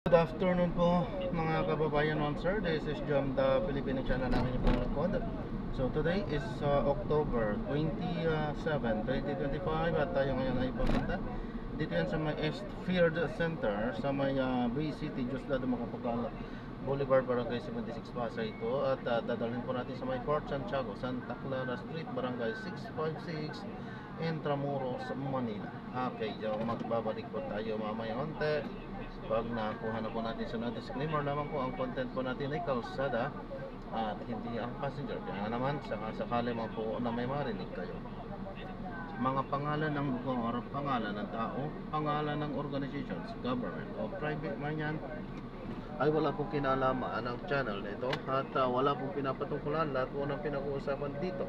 Good afternoon po mga kababayan on sir. This is Jam, the Filipino channel namin yung panglikod. So today is October 27, 2025 at tayo ngayon ay papunta dito yan sa may Field Center sa may Bay City, Diosdado Macapagal Boulevard, Barangay 76 Pasay ito. At dadalhin po natin sa may Fort Santiago, Santa Clara Street, Barangay 656 Intramuros, Manila. Okay, so magbabalik po tayo mamaya onte. Pag nakuha na po natin sa disclaimer naman po, ang content po natin ay kalsada at hindi ang passenger. Kaya naman, sakali mo po na may marinig kayo, mga pangalan ng lugar, pangalan ng tao, pangalan ng organizations, government o private man yan, ay wala pong kinalaman ang channel nito at wala pong pinapatungkulan. Lahat po ng pinag-uusapan dito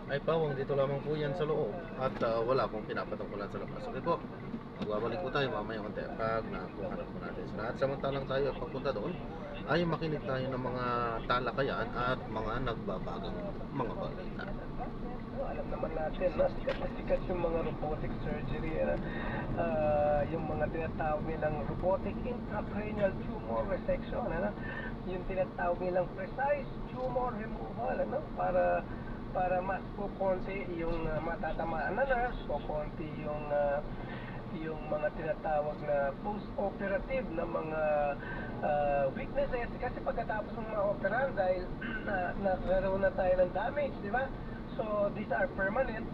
ay pawang dito lamang po yan sa loob at wala pong pinapatungkulan sa labas. Okay po, magbabalik po tayo mamaya konti pag nakuha na po natin sila. At samantalang tayo pagpunta doon ay makinig tayo ng mga talakayan at mga nagbabagang mga balita. Alam naman natin na sikat yung mga robotic surgery, yung mga tinatawag nilang robotic intracranial tumor resection, yung tinatawag nilang precise tumor removal, para mas kukonti yung matatamaan na nerves, kukonti yung mga tinatawag na post-operative na mga weaknesses, kasi pagkatapos ng mga operan dahil nagkaroon na tayo ng damage, di ba? So these are permanent.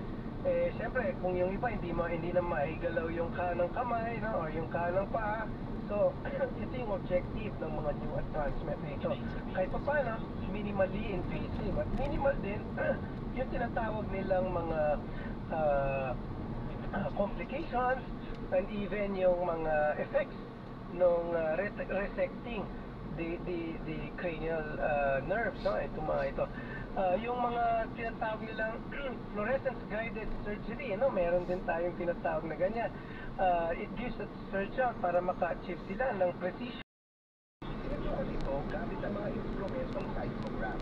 Siyempre kung yung iba hindi na maigalaw yung kanang kamay, no, or yung kanang paa, so ito yung objective ng mga new advancement nito. Kahit pa paano, minimally invasive at minimal din yung tinatawag nilang mga complications and even yung mga effects ng resecting the cranial nerves, no? Ito yung mga tinatawag nilang fluorescence guided surgery, no? Meron din tayong tinatawag na ganyan. It gives the surgeon para maka-achieve sila ng precision dito gamit ang mga instrumentong seismograph.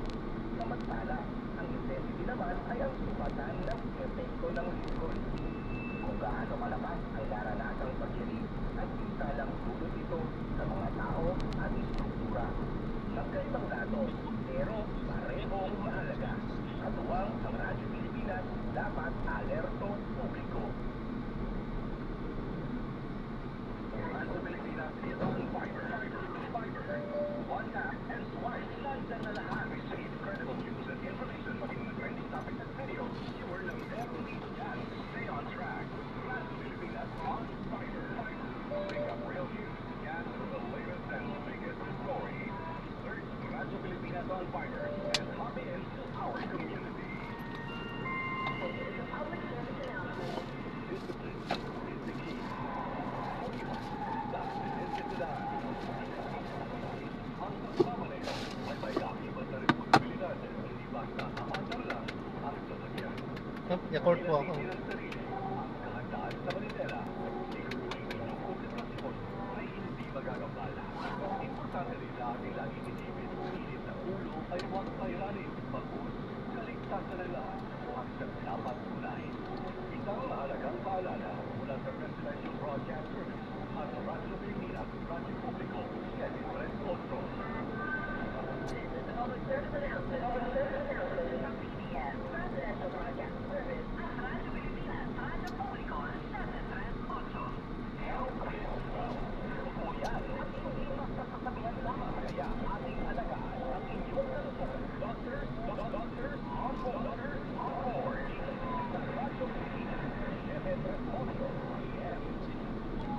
Samantala, ang intensity naman ay ang sumatan ng epekto ng lingkod. Kung gaano malakas ang daranasang pag-irig ay isa lang dulot ito sa mga tao at istruktura. Magkaibang datos, pero parehong mahalaga. Katuwang ang Radyo Pilipinas dapat alerto publiko. Radyo Pilipinas is on fiber. One tap and swipe. Nandyan na lahat. Receive credible news and information in the trending topics and videos. You are lang never need to stay on track. Radyo Pilipinas on fiber. Pick up real news, get the latest and biggest stories. Search Radyo Pilipinas on fiber and hop in to our community. Public service announcement. Discipline is the key. Dapat identidad. Ang pagmamalaya ay may akibat na responsibilidad. Hindi basta aandar lang ang sasakyan. Yakult po ako. Ang kahandaan sa Manila, siguruhin ang konsentrasyon ay hindi magagambala. Importante rin na ating laging isipin, init na ulo ay huwag pairanin. Bagus, kaligtasan nila ang dapat unahin. Isang mahalagang paalala mula sa Presidential Broadcast Service at sa Radyo Pilipinas, Radyo Publiko, Kevin Fred Costro. Public service announcement from PBS Presidential Broadcast Service at Radyo Pilipinas, Radyo Publiko, Kevin Fred Costro. Health is wealth. O yan, at hindi masasasabihan lamang kaya ating alagaan ang inyong kalusugan. Doctors on board. Sa Radyo Pilipinas, Kevin Fred Costro, PM.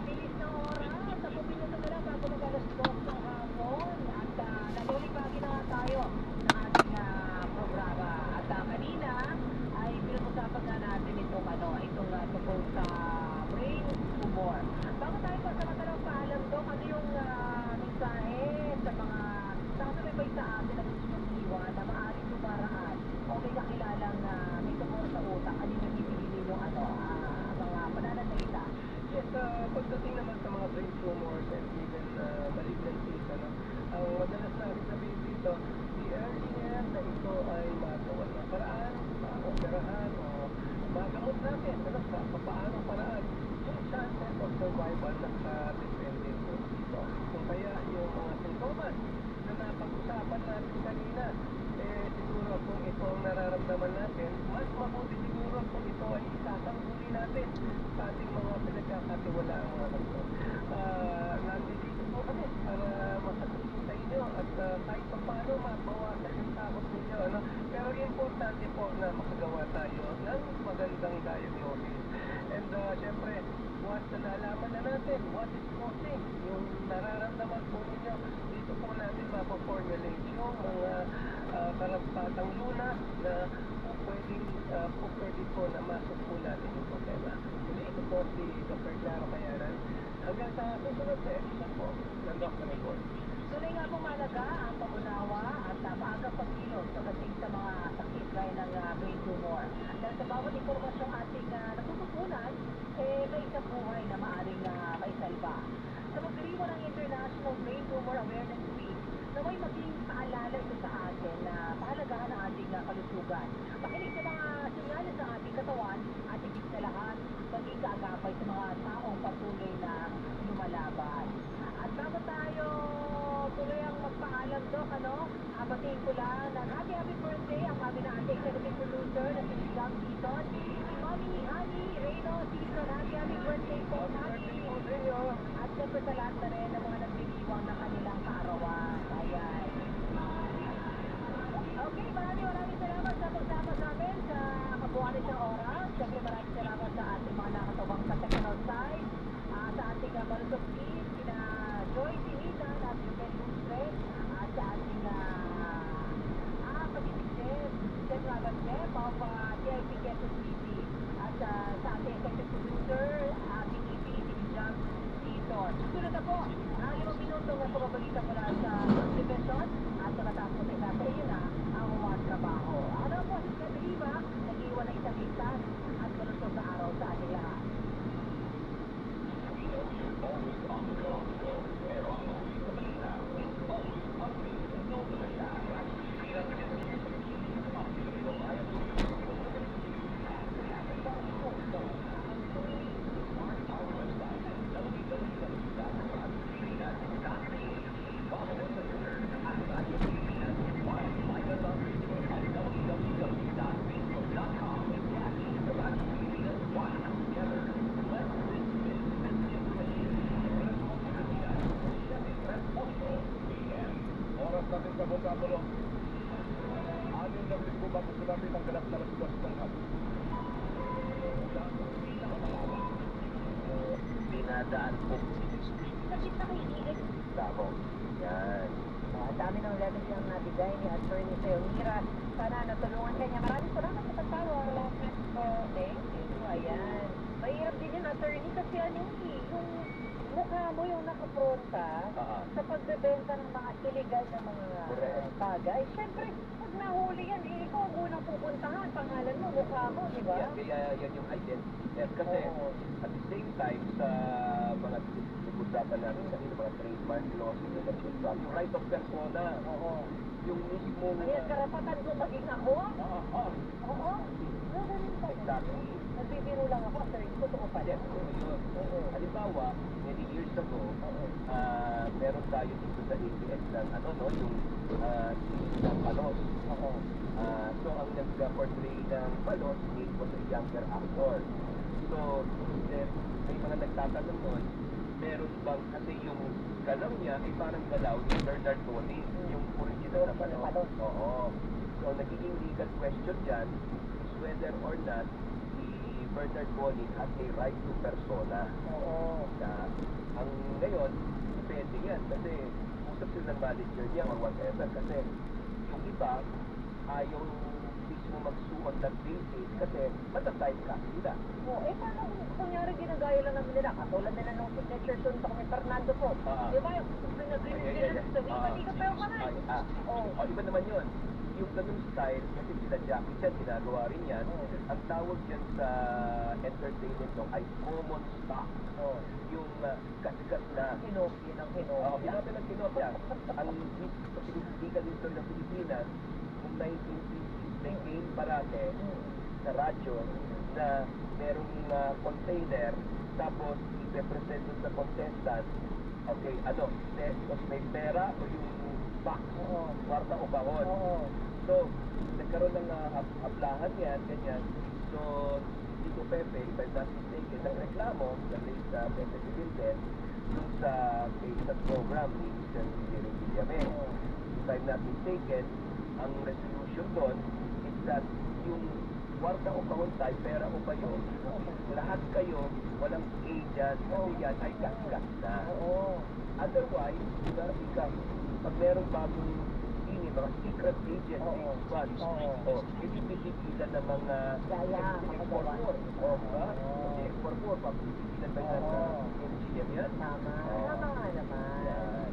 Bilis na oras, 10 minuto na lang bago mag-alas 2 ng hapon at nalulipagi na nga tayo ng ating programa. At kanina ay pinag-usapan nga natin itong tungkol sa brain tumor. Bago tayo pagsamatalang paalam doon, ano yung mensahe sa mga nakasabay sa atin na gusto mag-iwan na maaaring tumaraan o may kakilalang may tumor sa utak, ano yung nagpipili yung mga pananalita? Yes, pagdating naman sa mga brain tumors and even malignancies, ang madalas natin sabihin dito, the earlier na ito ay magawa ng paraan, maoperahan o magamot natin, sa paano paraan, yung chances of survival nakadepende po importante po na makagawa tayo ng magandang diagnosis. And syempre, once na nalaman na natin what is causing yung nararamdaman po ninyo, dito po natin mapaformulate yung mga karampatang lunas na pwede po na masok po natin yung problema. Muli, ito po si Dr. Claro Cayanan. Hanggang sa susunod na episode po ng Dr. Report. Tuloy nga po mahalaga ang pag-unawa at maagang pagkilos pagdating sa mga sakit gaya ng brain tumor. Dahil sa bawat impormasyong ating natututunan, may isang buhay na maaaring maisalba. Sa pagdiriwa ng International Brain Tumor Awareness Week, naway maging paalala ito sa atin na pahalagahan ang ating kalusugan. Makinig sa mga sinyalis sa ating katawan at higit sa lahat, maging kaagapay sa mga taong patuloy na lumalaban. At bago tayo tuloy ang magpaalam, Doc, batiin ko lang ng happy birthday ang mami na ating executive producer na si Jam Season, si Mami Honey Reyno Season. Happy birthday po, Honey! At siyempre sa lahat na rin ng mga nagbibiwang na kanilang kaarawan. Ayan. Okay, maraming salamat sa pagsama sa amin sa kabuuan ng oras. Siyempre maraming salamat sa ating mga nakatawang sa technical side, sa ating malusog team, sina Joy Sinitan at Juven Lustre, at sa ating pag-isip, Chef Rabat Chef of TIP Quezon City, at sa ating executive producer, ating EP, si Jam Season. Susunod na po, 5 minuto na pumabalita mula sa division at pagkatapos ay nasa iyo na ang mga trabaho. Ano po si Chef Liva, nag-iwan na isang ligtas at malusog na araw sa ating lahat. Natin sa Bongkapulo. Anin na rin po ba kung sulapit ang ganap na laswas ng hapon? Dinadaan po. Sakit na kaibigan. Tamo. Yan. Ang dami ng level siyang nabigay ni Attorney Seonira. Sana natulungan kanya. Maraming salamat sa pagtawa. Thank you. Ayan. Mahirap din yun, Attorney, kasi yung mukha mo yung nakapronta sa pagbebenta ng mga illegal na mga bagay. Siyempre, pag nahuli yan, ikaw ang unang pupuntahan. Pangalan mo, mukha mo, di ba? Kaya yan yung identity. Kasi at the same time, sa mga usapan natin kanina, mga trademark laws, yung right of persona, yung mismo... Kaya karapatan ko maging ako? Oo. Exactly. Nagbibiro lang ako, sir. Totoo pa Yes, yun. Halimbawa, many years ago, meron tayo dito sa ABS ng yung ng Palos. So, ang nag-portray ng Palos was a younger actor. So, may mga nagtatanong nun, meron bang, kasi yung galaw niya ay parang galaw ni Bernard Tony, yung original na Palos. Oo. So, nagiging legal question dyan is whether or not Bernard Boni has a right to persona. Ang ngayon, depende yan. Kasi usap sila ng manager niya or whatever. Kasi yung iba, ayaw mismo magsuot ng basis kasi matatype ka sila. Paano kunyari ginagaya lang namin nila? Katulad nila nung signature doon sa kami Fernando po. Di ba yung pinag-release nila sa Viva? Di ka pa yung kanay. Iba naman yun. Yung ganung style, kasi sila Jackie Chan, ginagawa rin yan. Ang tawag yan sa entertainment ay common stock. Yung kasikat na Kinopia ng kinopia. Kinopia ng kinopia. Ang legal history ng Pilipinas, noong 1950s, may game parate sa radyo na merong container, tapos i-represent sa contestant. Okay, tapos may pera o yung box, kwarta o bahon. So, nagkaroon ng ablahan yan, ganyan. So, Tito Pepe, if I'm not mistaken, nagreklamo sa late Pepe Sibilde dun sa isang program ni Mr. Jerry Villame. If I'm not mistaken, ang resolution doon is that yung warta o kauntay, pera o bayo, lahat kayo, walang A dyan, kasi yan ay gas-gas na. Oo. Otherwise, ikaw, pag merong bagong mga secret agent, Oo. squad, Oo. bibisigilan ng mga Yaya, mga gawa. X44, diba? Kasi X44, bibisigilan ba yan Oo. MGM yan? Tama. Oo. Tama nga naman. Yan.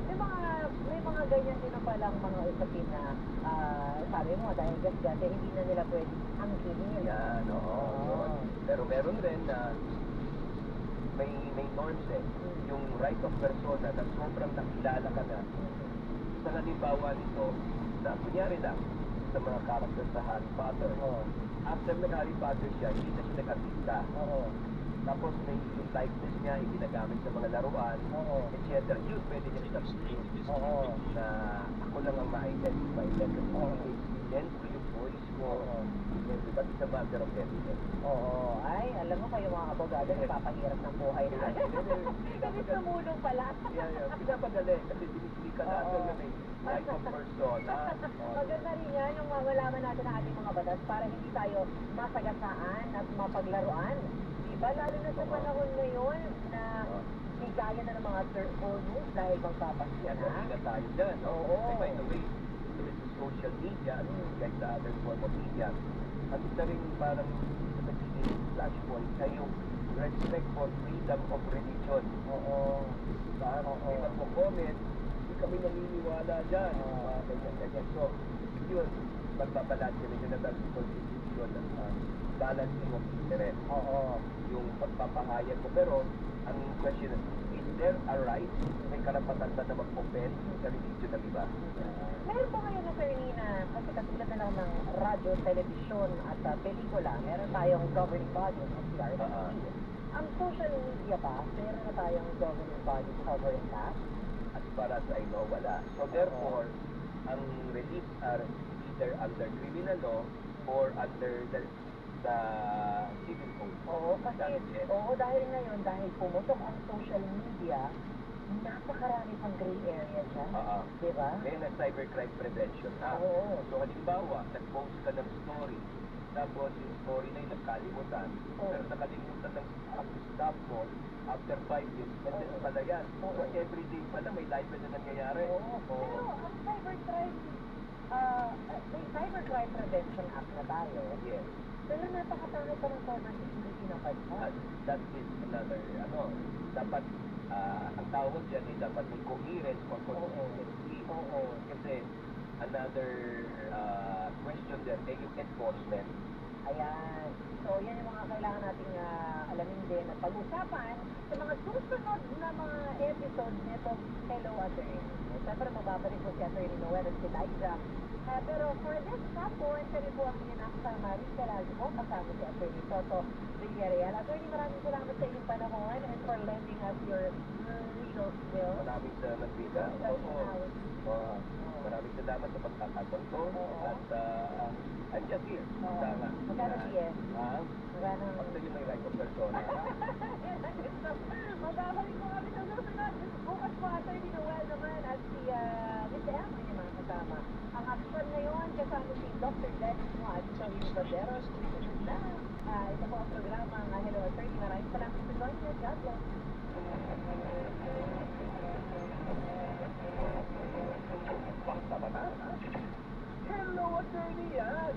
May mga ganyan din palang mga usapin na sabi mo dahil gas-gas hindi na nila pwede angkinin. Yan, oo. Yun. Pero meron rin na may norms yung right of persona na sobrang nakilala ka na. Sa halimbawa nito, na kunyari lang, sa mga character sa Harry Potter. Oo. After nag-Harry Potter siya, hindi na siya nag-artista. Oo. Tapos may yung likeness niya, ginagamit sa mga laruan, Oo. etc. Yun, pwede niya sabihin Oo. na ako lang ang ma-identify. Oo. Then, yung voice mo, Oo. but it's a matter of evidence. Oo. Ay, alam mo kayo mga abogado, napapahirap ng buhay natin. Kasi tumulong pala. Yeah. Pinapagaling kasi dinisli ka natin na may right of persona. Maganda rin yan yung malaman natin ang ating mga batas para hindi tayo masagasaan at mapaglaruan. Diba? Lalo na sa panahon ngayon na bigaya na ng mga third world moves dahil magpapasya na. Ingat tayo dyan. Oo. And by the way, with social media, like the other form of media, at isa rin parang nagiging flashpoint ay yung respect for freedom of religion. Oo. May magpo-comment, hindi kami naniniwala dyan. Ganyan. So, yun, magbabalanse rin yun na constitution ng balancing of interest. Oo. Yung pagpapahayag ko. Pero, ang question is there a right? May karapatan ba na mag-offend sa religion ng iba? Meron ba ngayon, attorney, na kasi katulad na lang ng radyo, telebisyon at pelikula, meron tayong governing body ng CRTC. Ang social media ba, meron na tayong governing body covering that? As far as I know, wala. So therefore, ang relief are either under criminal law or under the civil code. Oo, kasi, dahil ngayon, dahil pumutok ang social media, napakarami pang gray area dyan. Diba? Kaya na cybercrime prevention na. Oo. So halimbawa, nag-post ka ng story, tapos yung story na yung nagkalimutan, pero nakalimutan ng staff mo after 5 years, and then pala yan. So everyday pala may live na nangyayari. Pero ang cybercrime, may cybercrime prevention act na tayo. Yes. Pero napakatangit pa ng cybersecurity ng bansa. That is another, dapat, ang tawag dyan ay dapat may coherence or consistency. Kasi another question there ay yung enforcement. Ayan. So, yan yung mga kailangan nating alamin din at pag-usapan sa mga susunod na mga episodes nito Hello Attorney. Siyempre, mababalik po si Attorney Noel at si Liza. Pero for this hapon, kami po ang inakasama rin kalagi po kasama si Attorney Toto Villarreal. Attorney, maraming salamat sa inyong panahon and for lending us your legal skills. Maraming salamat, Vika. Maraming salamat sa pagkakataon ko. At I'm just here. Sana. Magkano siya? Magkano? Basta yung may right of persona. Magbabalik po kami sa susunod. Bukas po Attorney Noel naman at si Mr. Emma yung mga kasama. Ang action ngayon kasama si Dr. Dennis mo at si Tony Baderos. Susunod na. Ito po ang programa ng Hello Attorney. Maraming salamat sa joining us. God bless. Hello, Attorney yan!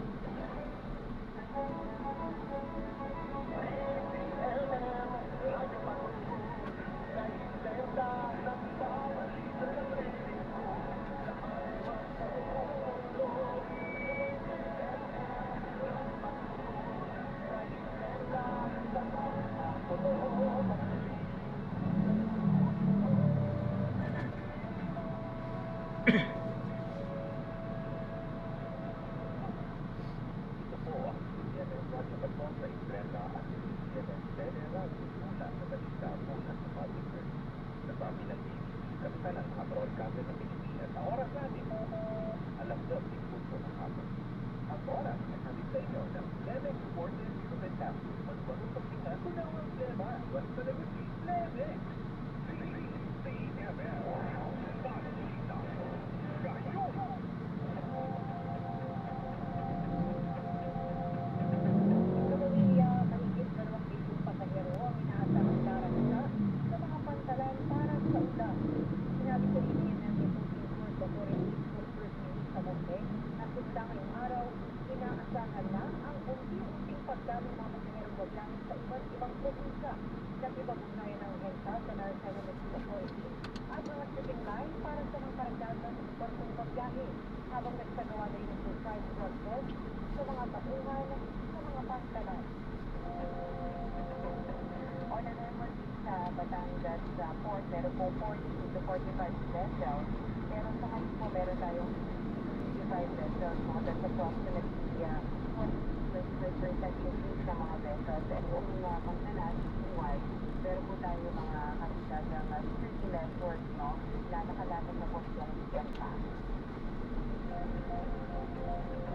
Sinabi sa rin ng Deputy Court Authority First Minister Tamonte na simula ngayong araw, inaasahan na ang unti-unting pagdalo ng mga pasaherong gagamit sa iba't ibang probinsya na ibabugnayan ng renta sa National Electric Authority at mga shipping line para sa mga karagdagan ng barkong pagbiyahe habang nagsagawa na yung surprise drug test sa mga tauhan sa mga pantalan. On an emergency sa Batangas port, meron po 40 to 45 vessels. Pero sa ngayon po, meron tayong 55 vessels. That's approximately 40% increase sa mga vessels. And kung pagtalas, wide, meron po tayo mga karagdagang 30 vessels, no, na nakalatag na po itong Gempa.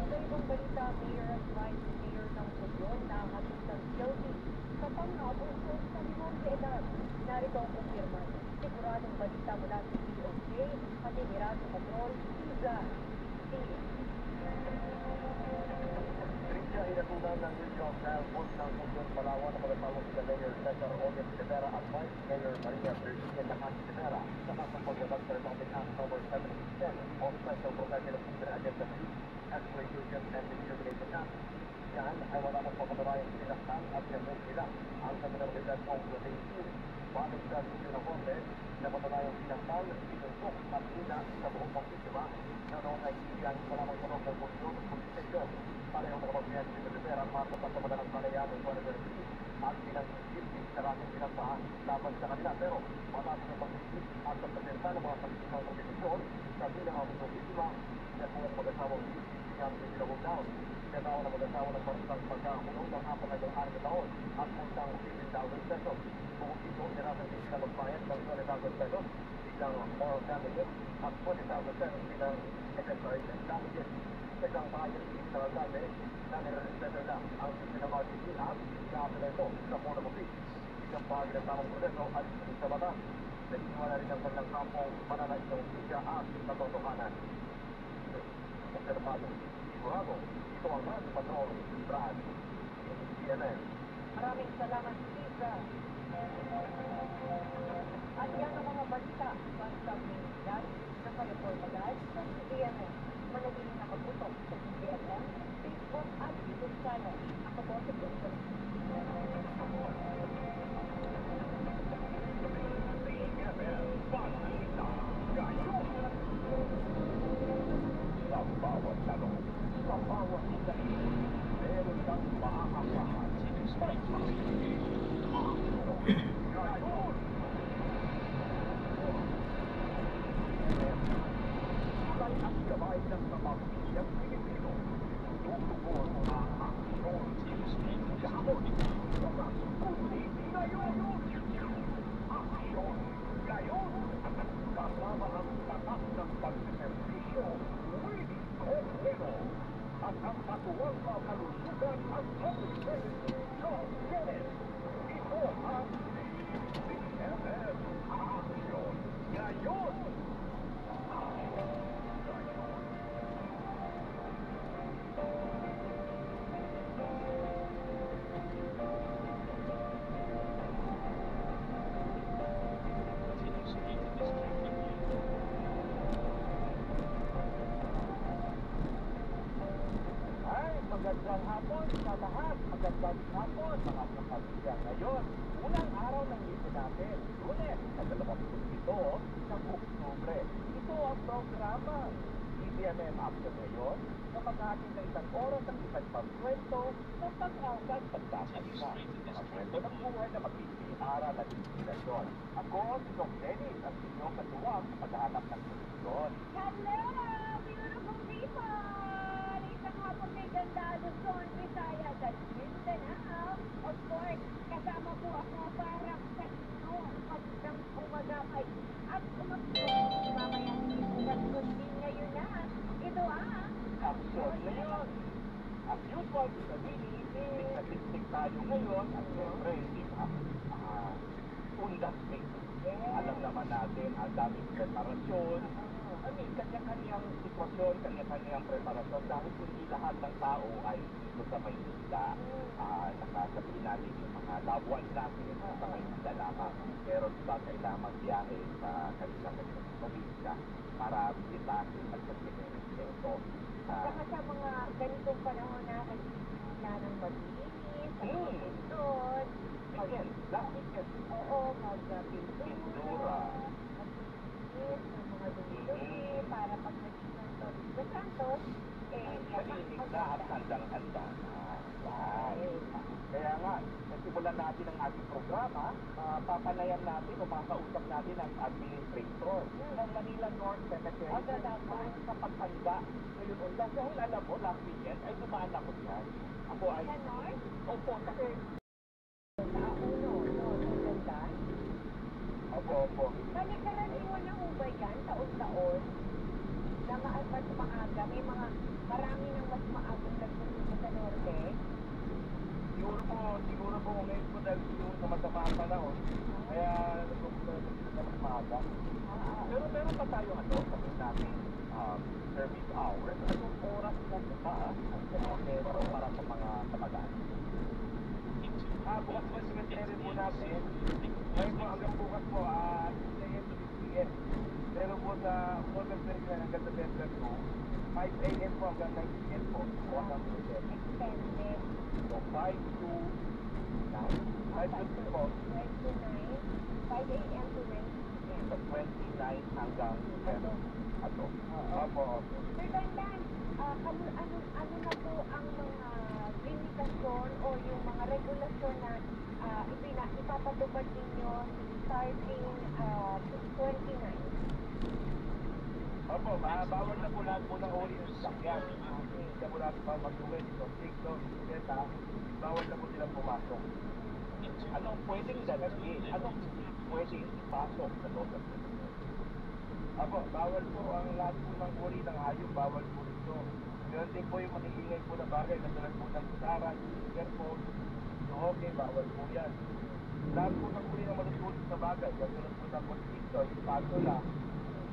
Sa ibang balita, Mayor at Vice Mayor ng Puyon na halusan guilty sa pang-abuso sa limang de edad. Narito ang kumpirma. Siguradong balita mula sa DOJ at Emirado Control, Suza. Trivia inatunan ng New York dahil post ng Puyon Palawan na magatawag sa Mayor Cesar Odet Rivera at Vice Mayor Maria Virginia Lacan Rivera sa kasang pagdadag sa Republic Act No. 710 o Special Protection of Civil Against Abuse, Exploitation and Discrimination Act. Yan ay wala ng pagkabarayang sinaktan at remove nila ang kanilang edad ng 18. Balik sa Supreme ng Korte na patunayang sinaktan, sinuntok at hina sa buong pang-biktima na noon ay iyan sa lamang tunog ng Puyon Police Station. Parehong nakapagbiyan si Rivera para sa madalang kalayaan ng 2023 at pinanggit guilty sa kasong pinagpahan laban sa kanila. Pero matapos ng pag-isip at pagpresenta ng mga pag-isip ng petisyon sa bilang ang biktima na kung mag-asawang ang sinilagong down. Sinagawa ng mag-asawa ng paritang pagkakulong ng 4 taon at multang 15,000 pesos. Bukod dito, inirasan din sila magbayad ng 20,000 pesos bilang moral damages at 20,000 pesos bilang secondary damages. Sa isang pahayag sa alcalde na nirerespeto na ang system ng RTP at nakapila ito sa Board of Appeals. Isang bahagi ng tamang proseso at sa batas. Nagsisimula rin ang kanilang kampong mananaitong siya at katotohanan. Observado, sigurado, ito ang Radyo Patrol, Brad, CNN. Maraming salamat, Lisa. At yan ang mga balita basta minsan na palapormadad sa CNN. Manatiling nakaputok sa CNN, Facebook at YouTube channel. Ako po sa Twitter. CNN, balita ngayon. Sa bawat tanong, sa bawat dahil, meron kang maaasahan. May makikinig. Ngayon! Tulay ang gabay ng pamamilyang Pilipino. Tutugon ang aksyon. Gamon, oras, kundi ngayon! Aksyon ngayon! Kasama ang tatak ng pagseservisyo, Willie Correro. At ang katuwang mga kalusugan at public service, John Dennis. Ito ang CNN Aksyon ngayon! Magandang hapon sa lahat. Magandang hapon mga kapatid. Ngayon, unang araw ng linggo natin, Lunes, at 27 ng Oktubre. Ito ang programa EDMM Action ngayon na mag-atin ng isang oras ang isang pagkwento ng pag-awgat pagdasal. Mga kwento ng buhay na magbibigay aral at inspirasyon. Ako, si Dong Dennis, ang inyong katuwang sa paghahanap ng solusyon. Hello! Beautiful people! Isang hapon may ganda, Luzon, Visayas at Mindanao. Of course, kasama po ako para sa inyo. Magandang umagamay at umagamay. Mamaya, nagkundi ngayon na. Ito Aksyon ngayon. As usual, sa Bini, nagsiksik tayo ngayon at siyempre, di ba, undas mix. Alam naman natin ang daming preparasyon. Kanya-kanyang sitwasyon, kanya-kanyang preparasyon dahil hindi lahat ng tao ay dito sa Maynila. Nakasabihin natin yung mga loved ones natin sa Maynila lamang. Pero diba kailangan magbiyahe sa probinsya para bisitahin at pagpipinito. Saka sa mga ganitong panahon na nagsisimula ng maglinis, mag-doon, oo, mag-pintura, mag-linis ng mga dumi-dumi para pag nagsisimula ng Torito Santos, malinis na at handang-handa na. Kaya nga, nagsimulan natin ang ating programa, papanayan natin o makausap natin ang administrator ng Manila North Cemetery sa paghanda ngayon ulang. Dahil alam mo, last weekend ay dumaan ako dyan. Ako ay... sa North, Opo, kasi... sa uno, no, sa ganda. Opo. Balikaraniwan na ho ba yan, taon-taon, na mas maaga, may mga marami ng mas maagang nagpupunta sa Norte? Siguro po ngayon po dahil siguro sa masamang panahon, kaya nagpupunta na mas maaga. Pero meron pa tayo sabihin natin, service hours. Anong oras po ba ang cemetery para sa mga kamagaan? Bukas po cemetery po natin. Ngayon po hanggang bukas po, 6 a.m. to 6 p.m. Pero po sa August 29 hanggang September 2, 5 a.m. po hanggang 9 p.m. po. Bukas ang cemetery. Extended. So 5 to 9. 5 to 2 po. 5 to 9, 5 a.m. to 9 p.m. Sa 29 hanggang 10. Opo. Sir Dandan, ano na po ang mga limitasyon o yung mga regulasyon na ipapatupad ninyo starting 29? Opo, bawal na po lahat po ng uri ng sasakyan. Hindi po lahat pa mag-uwin. So, tikto, bisikleta, bawal na po silang pumasok. Anong pwedeng dalhin? Anong pwedeng ipasok sa loob ng cemetery? Opo, bawal po ang lahat po ng uri ng hayop, bawal po ito. Ganun din po yung makikingay po na bagay, katulad po ng kusaran, earphone, okay, bawal po yan. Lahat po ng uri ng malutulog sa bagay, katulad po ng mosquito, yung patula,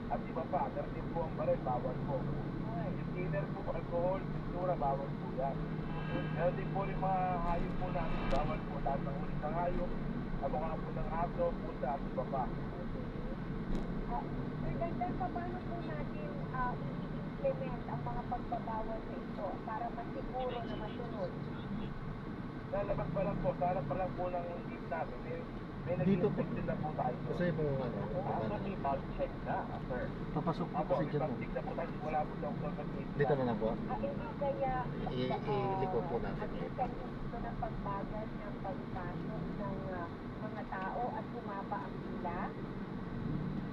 at iba pa, ganun din po ang baril, bawal po. Yung dinner po, alcohol, pintura, bawal po yan. Ganun din po yung mga hayop po natin, bawal po lahat ng uri ng hayop, mga po ng aso, pusa, at iba pa. Sir Dandan, paano po natin i-implement ang mga pagbabawal na ito para masiguro na masunod? Lalabas pa lang po, sa harap pa lang po ng jeep namin, may Dito po. nag-inspect na po tayo. Kasi po May bag-check na, sir. papasok po Apo, kasi dyan po. bag-check na po tayo, wala po daw pag-check. Dito na lang po. Hindi kaya Iliko po natin. ang mekanismo ng pagbagal ng pagpasok ng mga tao at bumaba ang pila?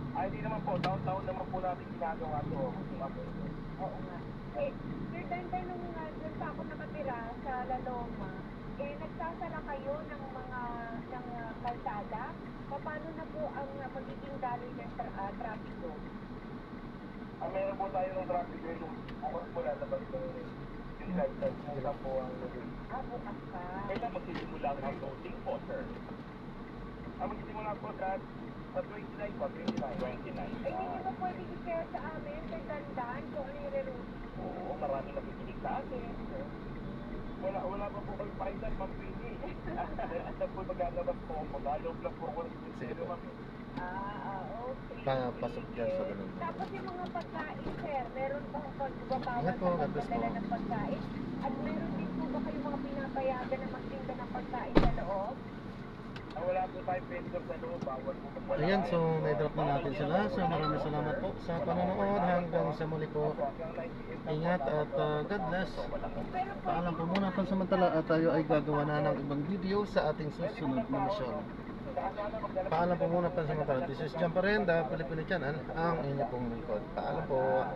Ay, hindi naman po, taon-taon naman po natin ginagawa to. Oo nga. Sir Dandan, nung doon pa ako nakatira sa Laloma, nagsasara kayo ng mga kalsada? Paano na po ang magiging daloy ng trapiko? Meron po tayo ng traffic yung bukas po lalabas yung license. Bukas po ang Bukas pa. kailan magsisimula ang voting po, sir? Magsisimula po sa 29 po, 29. Hindi nyo ba pwede i-share sa amin, Sir Dandan, kung ano yung rerouting? Oo, marami nakikinig sa akin. Wala pa po kayo final, Ma'am Pini. Ano po maglalabas po ako? Magalog lang po ako ng sincero, Ma'am. Okay. Papasok dyan sa ganun. Tapos yung mga pagkain, sir, meron ba kung pagbabawal Ingat po, sa God bless po. pagdadala ng pagkain? At meron din po ba kayong mga pinapayagan na magtinda ng pagkain sa loob? Wala po tayo vendor sa loob, bawal po. Ayan, so na-drop na natin sila. So maraming salamat po sa panonood. Hanggang sa muli po. Ingat at God bless. Pero Paalam po muna pansamantala at tayo ay gagawa na ng ibang video sa ating susunod na misyon. Paalam po muna pansamantala. This is John pa rin, the Filipino Channel, ang inyong pong lingkod. Paalam po.